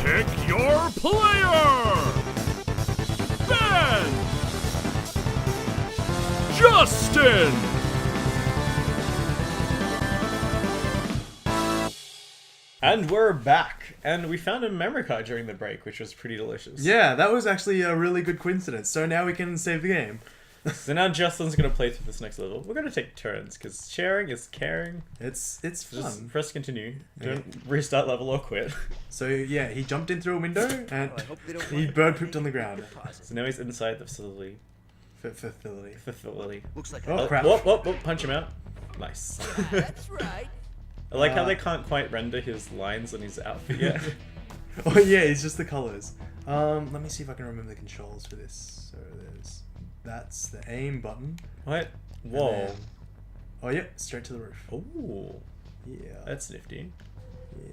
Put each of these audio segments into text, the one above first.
Pick your player! Ben! Justin! And we're back, and we found a memory card during the break, which was pretty delicious. Yeah, that was actually a really good coincidence. So now we can save the game. So now Justin's gonna play through this next level. We're gonna take turns, because sharing is caring. It's fun. Just press continue. Don't restart level or quit. So yeah, he jumped in through a window and he bird pooped on the ground. So now he's inside the facility. Facility. Looks like Oh crap. Whoop, punch him out. Nice. that's right. I like how they can't quite render his lines on his outfit yet. Oh yeah, it's just the colors. Let me see if I can remember the controls for this. So that's the aim button. What? Whoa. Then, oh yep, straight to the roof. Ooh. Yeah. That's nifty. Yeah.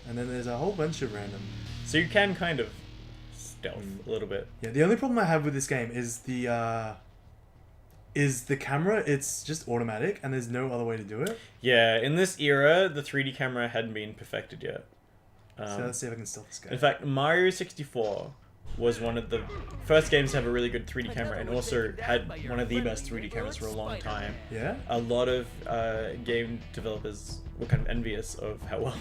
And then there's a whole bunch of random. So you can kind of stealth a little bit. Yeah. The only problem I have with this game is the camera. It's just automatic, and there's no other way to do it. Yeah, in this era, the 3D camera hadn't been perfected yet. So let's see if I can stealth this guy. In fact, Mario 64 was one of the first games to have a really good 3D camera, and also had one of the best 3D cameras for a long time. Yeah. A lot of game developers were kind of envious of how well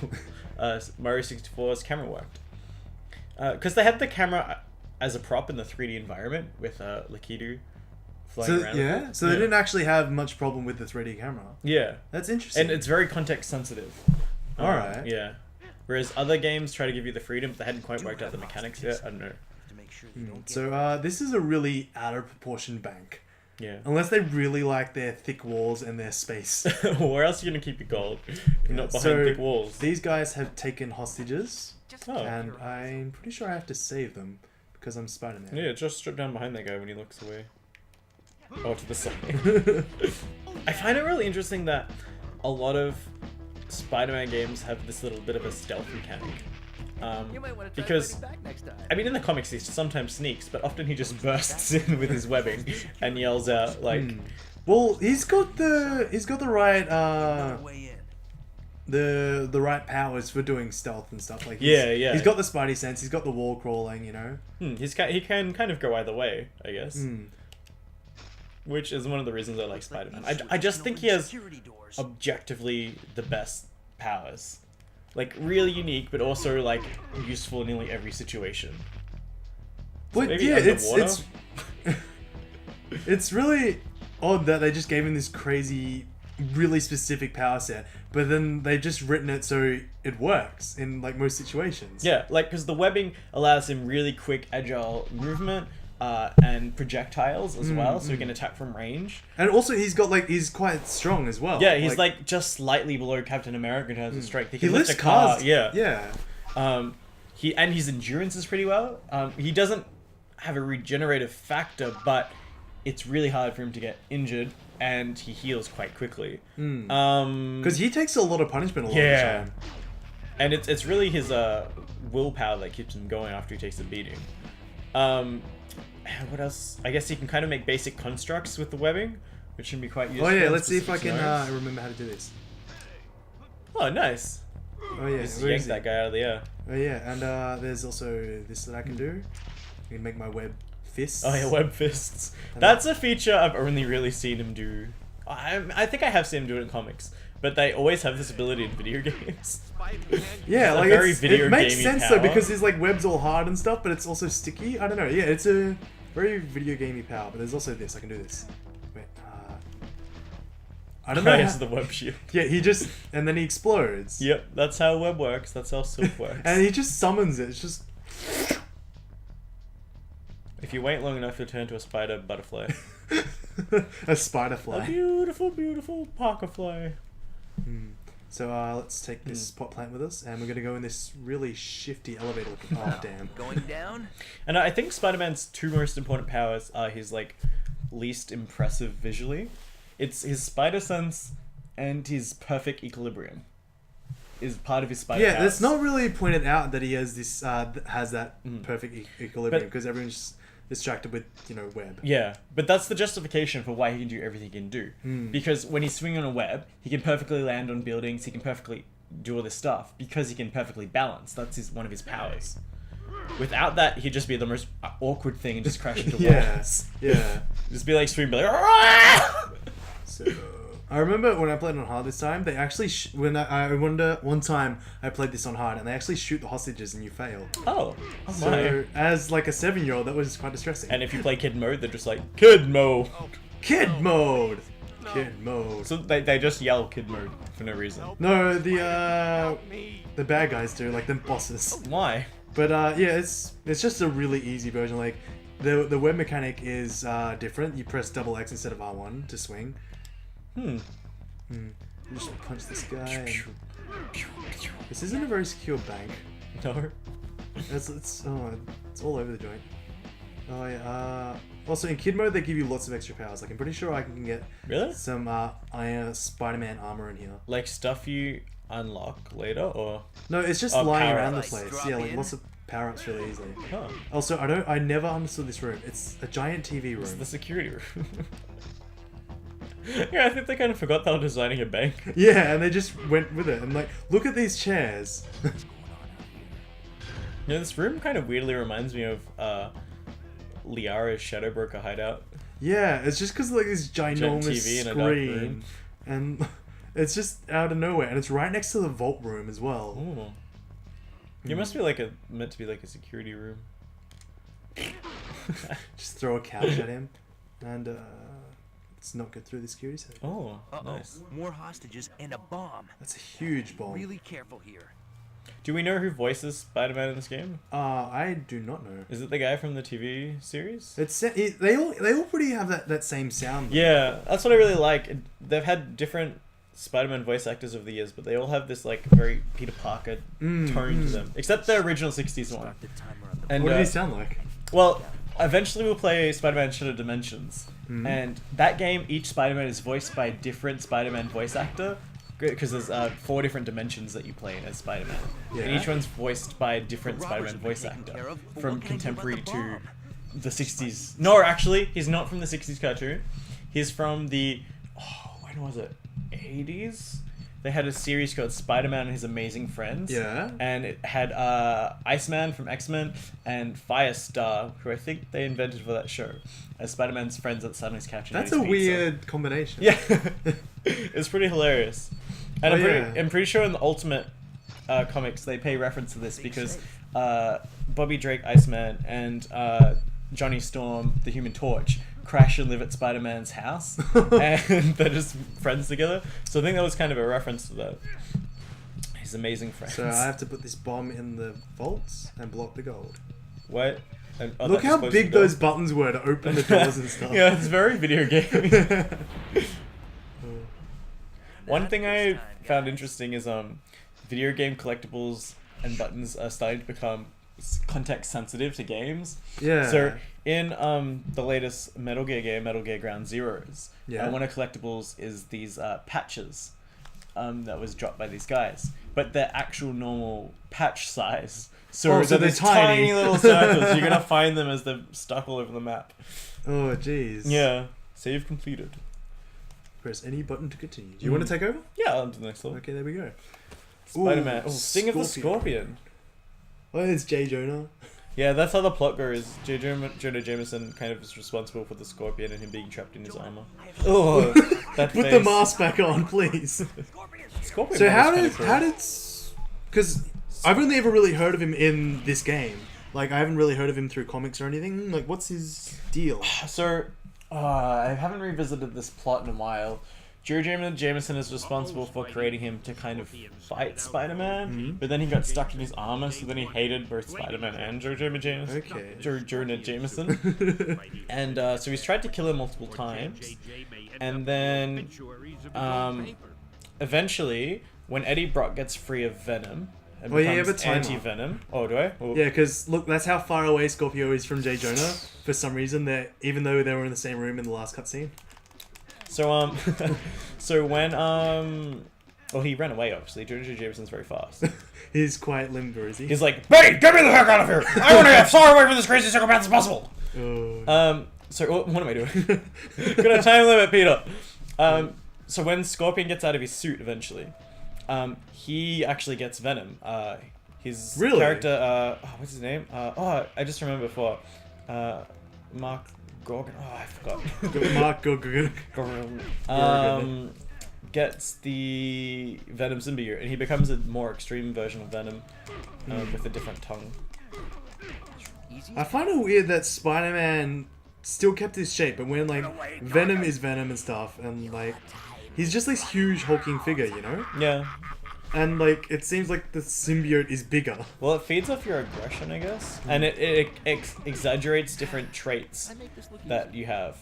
Mario 64's camera worked. Because they had the camera as a prop in the 3D environment with Lakitu flying around. Yeah, so they didn't actually have much problem with the 3D camera. Yeah. That's interesting. And it's very context sensitive. Alright. Yeah. Whereas other games try to give you the freedom, but they hadn't quite worked out the mechanics yet. I don't know. So this is a really out of proportion bank. Yeah. Unless they really like their thick walls and their space. Where else are you going to keep your gold? Not behind So thick walls. these guys have taken hostages, Oh. and I'm pretty sure I have to save them because I'm Spider-Man. Yeah, just strip down behind that guy when he looks away. Oh, to the side. I find it really interesting that a lot of Spider-Man games have this little bit of a stealth mechanic. Because, I mean, in the comics he sometimes sneaks, but often he just bursts in with his webbing and yells out like, Well, he's got the right the right powers for doing stealth and stuff like. Yeah. He's got the Spidey sense. He's got the wall crawling. You know. he can kind of go either way, I guess. Which is one of the reasons I like Spider-Man. I just think he has objectively the best powers. Like, really unique, but also, like, useful in nearly every situation. So But maybe yeah, underwater? it's really odd that they just gave him this crazy, really specific power set, but then they've just written it so it works in, like, most situations. Yeah, like, because the webbing allows him really quick, agile movement, and projectiles as well, so he can attack from range. And also, he's quite strong as well. Yeah, he's like just slightly below Captain America in terms of strength. He can lifts lift a car. cars. Yeah. His endurance is pretty well. He doesn't have a regenerative factor, but it's really hard for him to get injured, and he heals quite quickly. Because he takes a lot of punishment a lot of the time. And it's really his willpower that keeps him going after he takes a beating. What else? I guess he can kind of make basic constructs with the webbing, which can be quite useful. Oh yeah, in let's see if I specific can scenarios. remember how to do this. Oh, nice. Oh yeah, Just where yank is that it? guy out of the air. Oh yeah, and there's also this that I can do. I can make my web fists. Oh yeah, web fists. That's a feature I've only really seen him do. I think I have seen him do it in comics, but they always have this ability in video games. Yeah, It's a like very it video makes gamey sense power. though because his like web's all hard and stuff, but it's also sticky. I don't know. Yeah, it's a very video gamey power. But there's also this. I can do this. Wait, I don't know. Oh, yes, how- the web shield. Yeah, he just and then he explodes. Yep, that's how web works. That's how silk works. And he just summons it. It's just If you wait long enough, you'll turn into a spider butterfly. a spider A fly. beautiful, beautiful parker fly. So let's take this pot plant with us, and we're gonna go in this really shifty elevator. Oh damn! Going down? And I think Spider-Man's two most important powers are his like least impressive visually. It's his spider sense and his perfect equilibrium. Is part of his spider Yeah, powers. it's not really pointed out that he has this has that perfect equilibrium But- because everyone's just distracted with web. Yeah, but that's the justification for why he can do everything he can do. Because when he's swinging on a web, he can perfectly land on buildings, he can perfectly do all this stuff, because he can perfectly balance. That's one of his powers. Without that, he'd just be the most awkward thing and just crash into Yeah, walls. yeah. Just be like scream, be like, "Ah!" So, I remember when I played on hard this time, they actually I wonder one time I played this on hard and they actually shoot the hostages and you fail. Oh, my. So as like a 7-year-old, that was quite distressing. And if you play kid mode, they're just like, kid mode. Kid mode. Kid mode. So they just yell kid mode for no reason. No, the bad guys do, like the bosses. Why? But yeah, it's just a really easy version. Like the web mechanic is different. You press double X instead of R1 to swing. You just punch this guy. And... This isn't a very secure bank. No. It's all over the joint. Oh yeah. Also in kid mode they give you lots of extra powers. Like I'm pretty sure I can get some Iron Spider-Man armor in here. Like stuff you unlock later, or no, it's just lying around the place. Yeah, like lots of power-ups really easily. huh. Also, I never understood this room. It's a giant TV room. It's the security room. Yeah, I think they kind of forgot they were designing a bank. Yeah, and they just went with it. And like, look at these chairs. You know, this room kind of weirdly reminds me of Liara's Shadow Broker hideout. Yeah, it's just because like this ginormous TV in a dark room. screen, and it's just out of nowhere, and it's right next to the vault room as well. Ooh. You must be like meant to be like a security room. Just throw a couch at him, and let's not go through the security set. Oh, nice. More hostages and a bomb. That's a huge bomb. Really careful here. Do we know who voices Spider-Man in this game? I do not know. Is it the guy from the TV series? They all pretty have that same sound. Yeah, that's what I really like. They've had different Spider-Man voice actors over the years, but they all have this like very Peter Parker tone to them, except the original '60s one. Start the timer on the And What do they sound like? well, eventually we'll play Spider-Man Shattered Dimensions, and that game, each Spider-Man is voiced by a different Spider-Man voice actor, because there's 4 different dimensions that you play in as Spider-Man, and Yeah. each one's voiced by a different The Spider-Man robbers have been voice taken actor, care of, but from what can I do contemporary about the to bomb? the '60s. No, actually, he's not from the '60s cartoon. He's from the when was it? '80s. They had a series called Spider-Man and His Amazing Friends. Yeah. And it had Iceman from X-Men and Firestar, who I think they invented for that show, as Spider-Man's friends at Sunday's Couch. That's a weird combination. Yeah. It's pretty hilarious. And I'm pretty sure in the Ultimate comics they pay reference to this because Bobby Drake, Iceman, and Johnny Storm, the Human Torch, crash and live at Spider-Man's house, and they're just friends together. So I think that was kind of a reference to that. His amazing friends. So I have to put this bomb in the vaults and block the gold. What? And, Look how big those buttons were to open the doors and stuff. Yeah, it's very video game. One thing I found interesting is video game collectibles and buttons are starting to become context sensitive to games. Yeah. So in the latest Metal Gear game, Metal Gear Ground Zeroes, Yeah. one of collectibles is these patches that was dropped by these guys, but they're actual normal patch size. So so they're these tiny. little circles. You're gonna find them as they're stuck all over the map. Oh jeez. Yeah. Save completed. Press any button to continue. Do you want to take over? Yeah, on to the next level. Okay, there we go. Spider-Man. Ooh, Oh, Sting of the Scorpion. Scorpion. Oh, it's J. Jonah. Yeah, that's how the plot goes. J. Jonah Jameson kind of is responsible for the Scorpion and him being trapped in his armor. Oh, that Put face. the mask back on, please. Scorpion. So was kinda cool. because I've only ever really heard of him in this game. Like I haven't really heard of him through comics or anything. Like what's his deal? So, I haven't revisited this plot in a while. Joe Jameson is responsible for creating him to kind of fight Spider-Man, but then he got stuck in his armor, so then he hated both Spider-Man and Joe Jameson. Okay. Joe Jameson. And so he's tried to kill him multiple times. And then, eventually, when Eddie Brock gets free of Venom and Oh, yeah, you have becomes a timer. anti-Venom. Oh, do I? Oh. Yeah, because look, that's how far away Scorpio is from J. Jonah. For some reason, even though they were in the same room in the last cutscene. So so when well, he ran away. Obviously, Joe Jameson's very fast. He's quite limber, is he? He's like, Betty, get me the heck out of here! I want to get far away from this crazy psychopath as possible. Oh. So what am I doing? Got a time limit, Peter. So when Scorpion gets out of his suit eventually, he actually gets Venom. His Really? character, what's his name? I just remember before. Mark Gorgon. Oh, I forgot. Mark Gorgon. Gets the Venom symbiote, and he becomes a more extreme version of Venom with a different tongue. I find it weird that Spider-Man still kept his shape, but when like Venom is Venom and stuff, and like he's just this huge hulking figure, you know? Yeah. And like it seems like the symbiote is bigger. Well, it feeds off your aggression, I guess, and it exaggerates different traits that you have.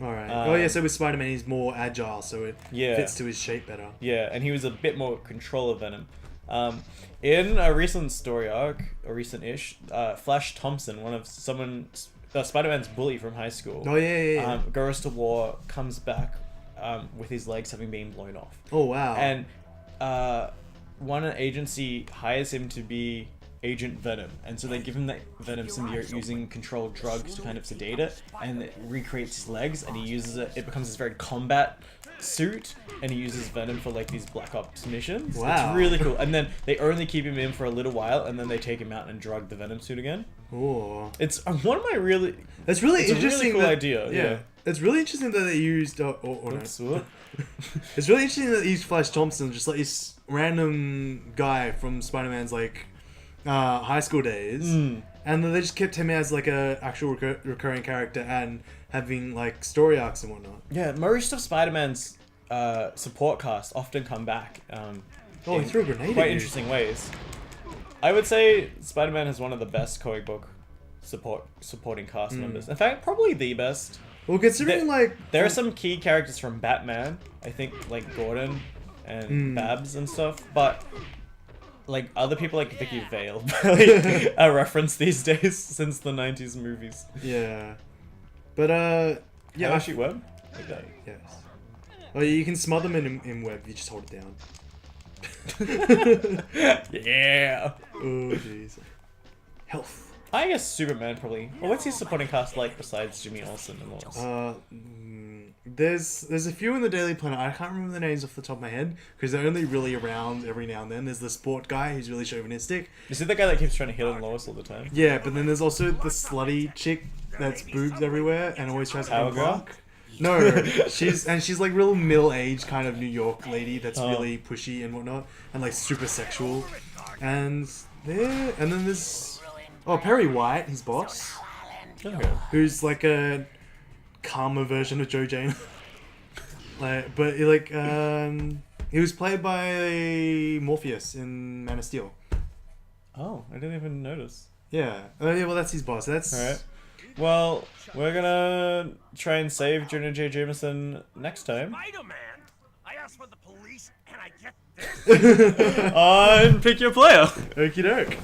Alright. Oh yeah, so with Spider-Man he's more agile, so it Yeah. fits to his shape better. Yeah, and he was a bit more control of Venom. In a recent story arc, or recent-ish, Flash Thompson, Spider-Man's bully from high school, Oh yeah. goes to war, comes back with his legs having been blown off. Oh wow. And one agency hires him to be Agent Venom, and so they give him that Venom symbiote using controlled drugs to kind of sedate it, and it recreates his legs, and he uses it. It becomes this very combat suit, and he uses Venom for like these Black Ops missions. Wow. It's really cool. And then they only keep him in for a little while, and then they take him out and drug the Venom suit again. Oh. It's one of my really. That's really It's interesting. a really cool that, idea. Yeah. It's really interesting that they used. No. Oops, what? It's really interesting that they used Flash Thompson, just like this random guy from Spider-Man's like high school days, and then they just kept him as like a actual recurring character and having like story arcs and whatnot. Yeah, most of Spider-Man's support cast often come back. Oh, he threw a grenade. Quite at you. interesting ways. I would say Spider-Man has one of the best comic book supporting cast members. In fact, probably the best. Well, considering like There are some key characters from Batman, I think, like Gordon and Babs and stuff, but like other people like Vicky Vale barely are referenced these days since the 90s movies. Yeah, but Yeah, actually, web? Like that. yes. Oh, you can smother them in web. You just hold it down. Yeah. Oh jeez. Health. I guess Superman probably. Well, what's his supporting cast like besides Jimmy Olsen and Lois? There's a few in the Daily Planet. I can't remember the names off the top of my head because they're only really around every now and then. There's the sport guy who's really chauvinistic. Is it the guy that keeps trying to hit on Lois all the time? Yeah, but then there's also the slutty chick that's boobs everywhere and always tries to Power be girl? Clark. No, she's like real middle-aged kind of New York lady that's really pushy and whatnot and like super sexual. And then there's Perry White, his boss, Okay. who's like a calmer version of Joe Jane. He was played by Morpheus in Man of Steel. Oh, I didn't even notice. Yeah. Yeah. Well, that's his boss. That's Alright. Well, we're gonna try and save Jonah J. Jameson next time. Spider-Man? I asked for the police, and I get this. On Pick Your Player! Okie doke.